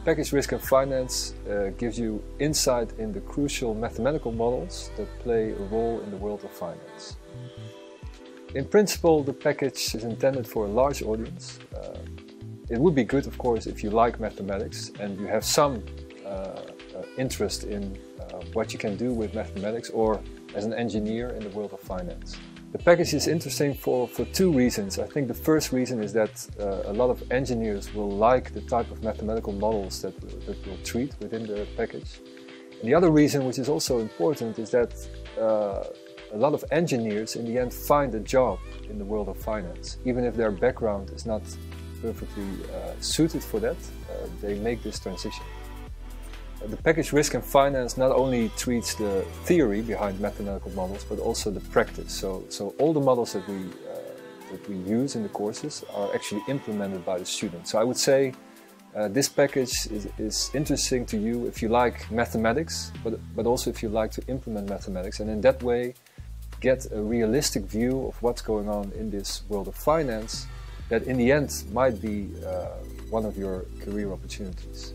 Package Risk and Finance gives you insight in the crucial mathematical models that play a role in the world of finance. In principle, the package is intended for a large audience. It would be good, of course, if you like mathematics and you have some interest in what you can do with mathematics, or as an engineer in the world of finance. The package is interesting for two reasons. I think the first reason is that a lot of engineers will like the type of mathematical models that we'll treat within the package. And the other reason, which is also important, is that a lot of engineers in the end find a job in the world of finance. Even if their background is not perfectly suited for that, they make this transition. The package Risk and Finance not only treats the theory behind mathematical models, but also the practice. So all the models that we use in the courses are actually implemented by the students. So I would say this package is interesting to you if you like mathematics, but also if you like to implement mathematics, and in that way get a realistic view of what's going on in this world of finance that in the end might be one of your career opportunities.